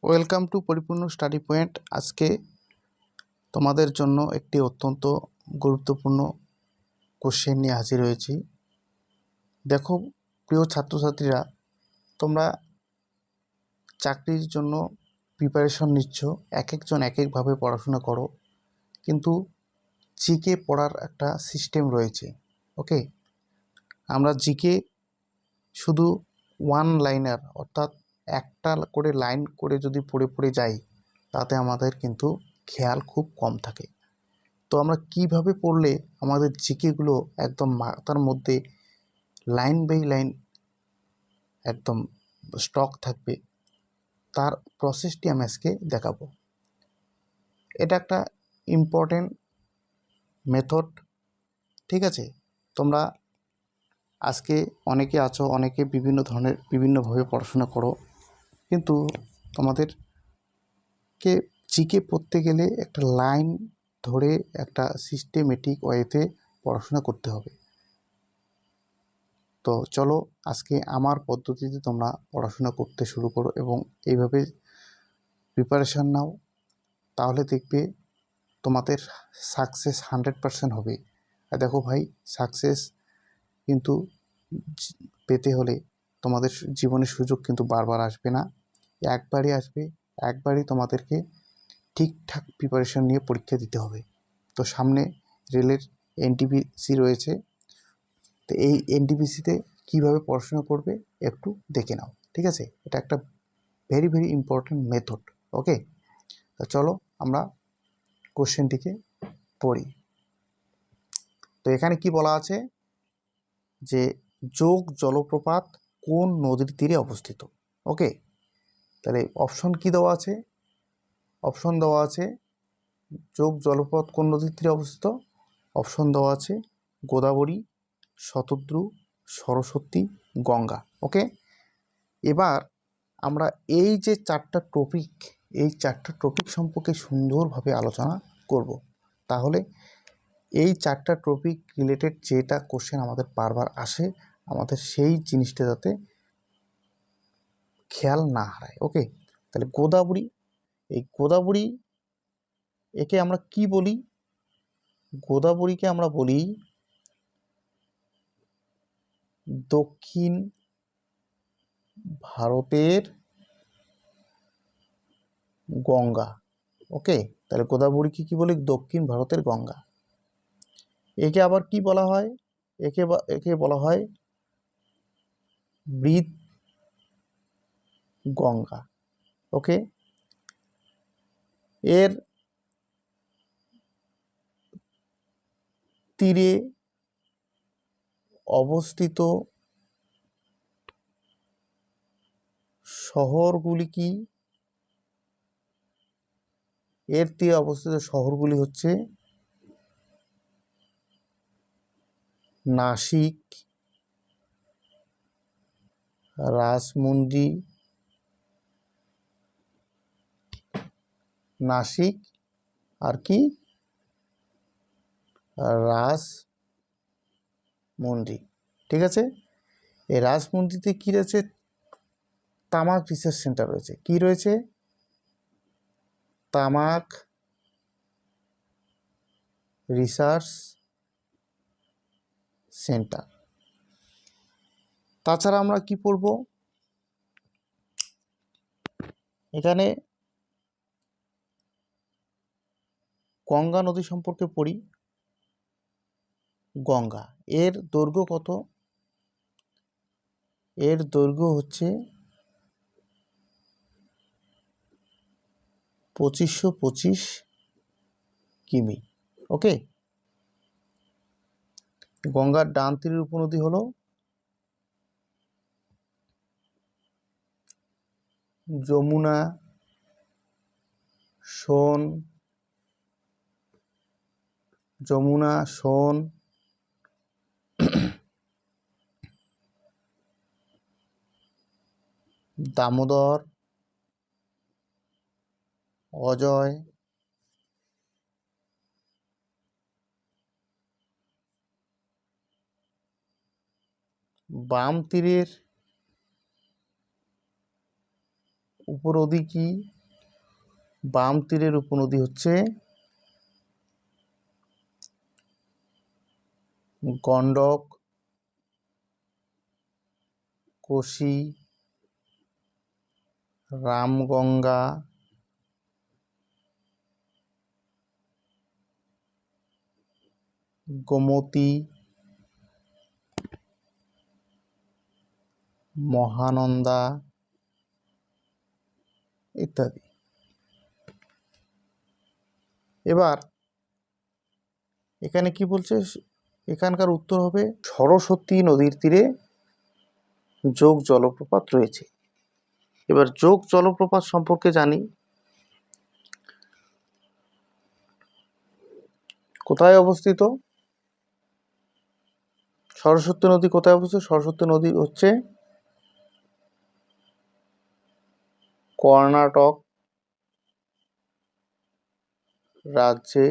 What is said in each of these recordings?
Welcome to পরিপূর্ণ study point. আজকে তোমাদের জন্য একটি অত্যন্ত গুরুত্বপূর্ণ কোশ্চেন নিয়ে হাজির হয়েছি। দেখো প্রিয় ছাত্রছাত্রীরা, তোমরা চাকরির জন্য প্রিপারেশন নিচ্ছ, এক একজন এক একভাবে পড়াশোনা করো, কিন্তু জিকে পড়ার একটা সিস্টেম রয়েছে। ওকে, আমরা জিকে শুধু ওয়ান লাইনার অর্থাৎ একটা করে লাইন করে যদি পড়ে পড়ে যাই, তাতে আমাদের কিন্তু খেয়াল খুব কম থাকে। তো আমরা কিভাবে পড়লে আমাদের জিকেগুলো একদম মাথার মধ্যে লাইন বাই লাইন একদম স্টক থাকবে, তার প্রসেসটি আমি আজকে দেখাবো। এটা একটা ইম্পর্টেন্ট মেথড, ঠিক আছে? তোমরা আজকে অনেকে আছো, অনেকে বিভিন্ন ধরনের বিভিন্নভাবে পড়াশোনা করো, কিন্তু তোমাদেরকে জিকে পড়তে গেলে একটা লাইন ধরে একটা সিস্টেমেটিক ওয়েতে পড়াশোনা করতে হবে। তো চলো আজকে আমার পদ্ধতিতে তোমরা পড়াশোনা করতে শুরু করো এবং এইভাবে প্রিপারেশান নাও, তাহলে দেখবে তোমাদের সাকসেস 100% হবে। আর দেখো ভাই, সাকসেস কিন্তু পেতে হলে তোমাদের জীবনের সুযোগ কিন্তু বারবার আসবে না, একবারই আসবে। একবারই তোমাদেরকে ঠিকঠাক প্রিপারেশান নিয়ে পরীক্ষা দিতে হবে। তো সামনে রেলের এনটিপিসি রয়েছে, তো এই এনটিপিসিতে কীভাবে পড়াশোনা করবে একটু দেখে নাও, ঠিক আছে? এটা একটা ভেরি ভেরি ইম্পর্ট্যান্ট মেথড। ওকে, তো চলো আমরা কোশ্চেনটিকে পড়ি। তো এখানে কি বলা আছে যে যোগ জলপ্রপাত কোন নদীর তীরে অবস্থিত? ওকে, তাহলে অপশন কি দেওয়া আছে? অপশন দেওয়া আছে যোগ জলপ্রপাত কোন নদীর তীরে অবস্থিত। অপশন দেওয়া আছে গোদাবরী, শতদ্রু, সরস্বতী, গঙ্গা। ওকে, এবার আমরা এই যে চারটা টপিক সম্পর্কে সুন্দরভাবে আলোচনা করব। তাহলে এই চারটা টপিক রিলেটেড যেটা কোশ্চেন আমাদের বারবার আসে, আমাদের সেই জিনিসটা যাতে খেয়াল না হারায়। ওকে, তাহলে গোদাবরী, এই গোদাবরী একে আমরা কি বলি? গোদাবরীকে আমরা বলি দক্ষিণ ভারতের গঙ্গা। ওকে, তাহলে গোদাবরীকে কি বলি? দক্ষিণ ভারতের গঙ্গা। একে আবার কি বলা হয়? একে বলা হয় বৃহৎ গঙ্গা। ওকে, এর তীরে অবস্থিত শহরগুলি কি? এর তীরে অবস্থিত শহরগুলি হচ্ছে নাসিক, রাজমুন্ডি, নাসিক আর কি রাজমুন্ডি। ঠিক আছে, এই রাজমুন্ডিতে কি রয়েছে? তামাক রিসার্চ সেন্টার রয়েছে। কি রয়েছে? তামাক রিসার্চ সেন্টার। তাছাড়া আমরা কি পড়ব? এখানে গঙ্গা নদী সম্পর্কে পড়ি। গঙ্গা, এর দৈর্ঘ্য কত? এর দৈর্ঘ্য হচ্ছে 2525 কিমি। ওকে, গঙ্গার ডান তীরের উপনদী হলো যমুনা, সোন, দামোদর, অজয়, বাম তীরের উপনদী কি? বাম তীরের উপনদী হচ্ছে গণ্ডক, কোশি, রামগঙ্গা, গোমতী, মহানন্দা ইত্যাদি। এবার এখানে কি বলছে, এখানকার উত্তর হবে সরস্বতী নদীর তীরে যোগ জলপ্রপাত রয়েছে। এবার যোগ জলপ্রপাত সম্পর্কে জানি। কোথায় অবস্থিত? সরস্বতী নদী কোথায় অবস্থিত? সরস্বতী নদী হচ্ছে কর্ণাটক রাজ্যে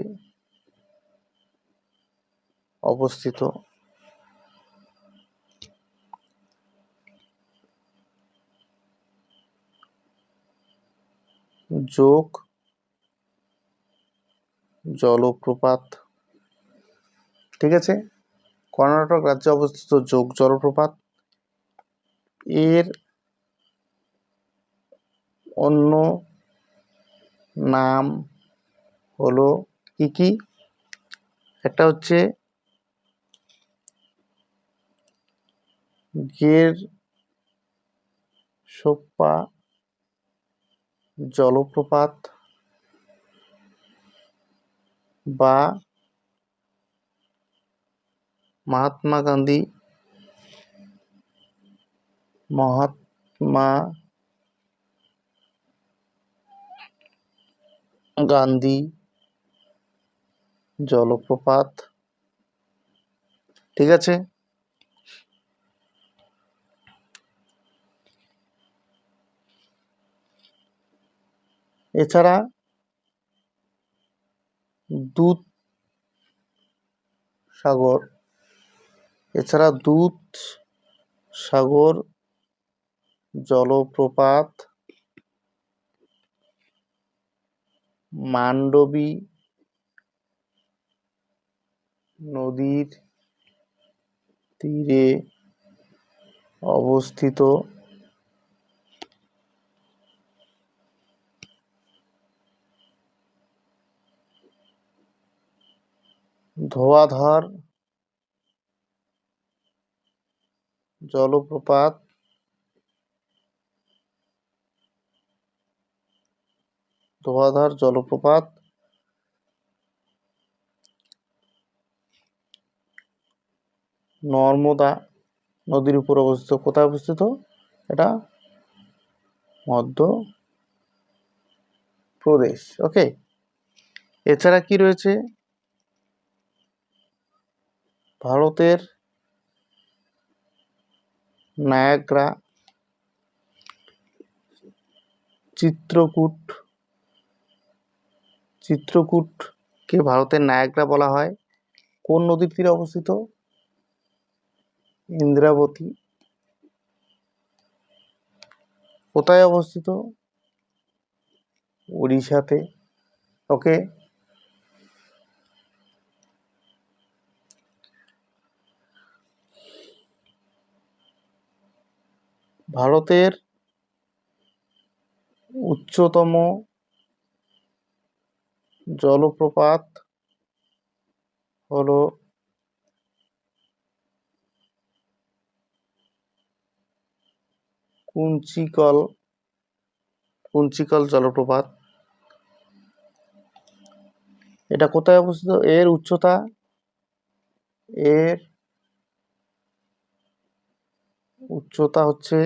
অবস্থিত। যোগ জলপ্রপাত, ঠিক আছে, কর্ণাটক রাজ্যে অবস্থিত যোগ জলপ্রপাত। এর অন্য নাম হলো কি কি? একটা হচ্ছে গের সোপ্পা জলপ্রপাত বা মহাত্মা গান্ধী জলপ্রপাত, ঠিক আছে। এছাড়া দুধ সাগর জলপ্রপাত, মান্ডবী নদীর তীরে অবস্থিত। ধোঁয়াধার জলপ্রপাত নর্মদা নদীর উপর অবস্থিত। কোথায় অবস্থিত? এটা মধ্যপ্রদেশ। ওকে। এছাড়া কি রয়েছে? ভারতের নায়াগ্রা, চিত্রকূটকে ভারতের নায়াগ্রা বলা হয়। কোন নদীর তীরে অবস্থিত? ইন্দ্রাবতী। কোথায় অবস্থিত? উড়িষ্যাতে। ওকে। ভারতের উচ্চতম জলপ্রপাত হলো কুঞ্চিকল জলপ্রপাত। এটা কোথায় অবস্থিত? এর উচ্চতা হচ্ছে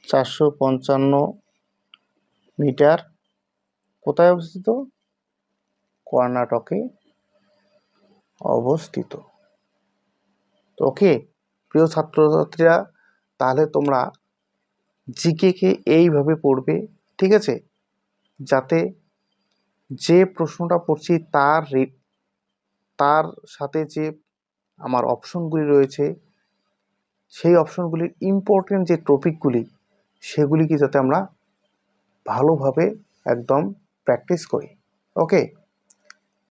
455 মিটার। কোথায় অবস্থিত? কর্ণাটকে অবস্থিত। ওকে প্রিয় ছাত্রছাত্রীরা, তাহলে তোমরা জিকে কে এইভাবে পড়বে, ঠিক আছে, যাতে যে প্রশ্নটা পড়ছি তার সাথে যে আমার অপশনগুলি রয়েছে সেই অপশনগুলির ইম্পর্টেন্ট যে টপিকগুলি সেগুলিকে যাতে আমরা ভালোভাবে একদম প্র্যাকটিস করি। ওকে।